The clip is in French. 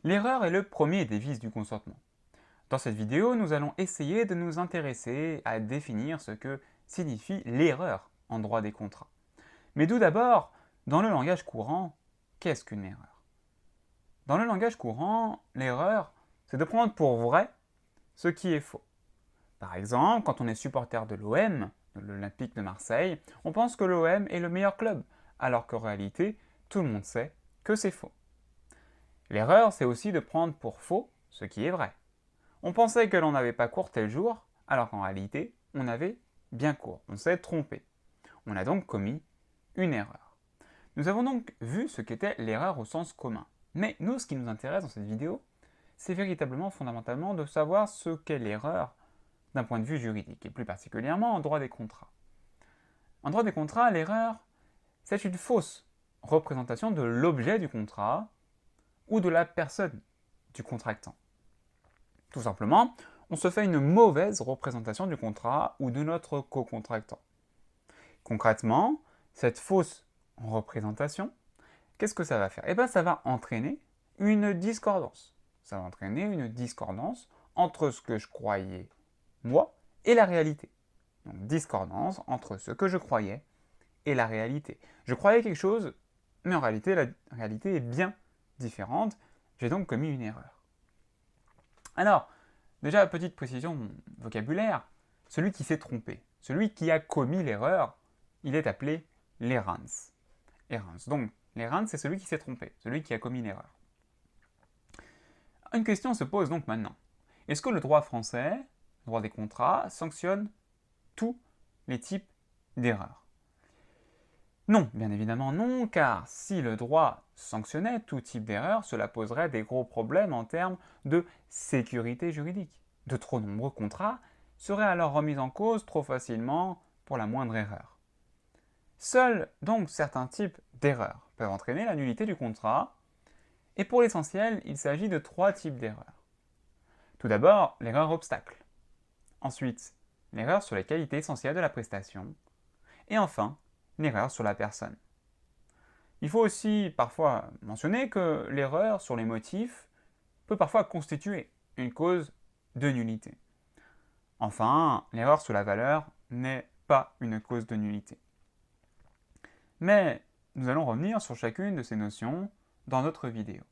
L'erreur est le premier des vices du consentement. Dans cette vidéo, nous allons essayer de nous intéresser à définir ce que signifie l'erreur en droit des contrats. Mais tout d'abord, dans le langage courant, qu'est-ce qu'une erreur? Dans le langage courant, l'erreur, c'est de prendre pour vrai ce qui est faux. Par exemple, quand on est supporter de l'OM, de l'Olympique de Marseille, on pense que l'OM est le meilleur club, alors qu'en réalité, tout le monde sait que c'est faux. L'erreur, c'est aussi de prendre pour faux ce qui est vrai. On pensait que l'on n'avait pas cours tel jour, alors qu'en réalité, on avait bien cours. On s'est trompé. On a donc commis une erreur. Nous avons donc vu ce qu'était l'erreur au sens commun. Mais nous, ce qui nous intéresse dans cette vidéo, c'est véritablement fondamentalement de savoir ce qu'est l'erreur d'un point de vue juridique, et plus particulièrement en droit des contrats. En droit des contrats, l'erreur, c'est une fausse représentation de l'objet du contrat ou de la personne du contractant. Tout simplement, on se fait une mauvaise représentation du contrat ou de notre co-contractant. Concrètement, cette fausse représentation, qu'est-ce que ça va faire? Eh bien, ça va entraîner une discordance. Ça va entraîner une discordance entre ce que je croyais, moi, et la réalité. Donc, discordance entre ce que je croyais et la réalité. Je croyais quelque chose, mais en réalité, la réalité est bien différente. J'ai donc commis une erreur. Alors, déjà, petite précision vocabulaire, celui qui s'est trompé, celui qui a commis l'erreur, il est appelé l'errans. Errans. Donc, l'errans, c'est celui qui s'est trompé, celui qui a commis l'erreur. Une question se pose donc maintenant. Est-ce que le droit français, le droit des contrats, sanctionne tous les types d'erreurs? Non, bien évidemment non, car si le droit sanctionnait tout type d'erreur, cela poserait des gros problèmes en termes de sécurité juridique. De trop nombreux contrats seraient alors remis en cause trop facilement pour la moindre erreur. Seuls donc certains types d'erreurs peuvent entraîner la nullité du contrat, et pour l'essentiel, il s'agit de trois types d'erreurs. Tout d'abord, l'erreur obstacle. Ensuite, l'erreur sur les qualités essentielles de la prestation. Et enfin, l'erreur sur la personne. Il faut aussi parfois mentionner que l'erreur sur les motifs peut parfois constituer une cause de nullité. Enfin, l'erreur sur la valeur n'est pas une cause de nullité. Mais nous allons revenir sur chacune de ces notions dans notre vidéo.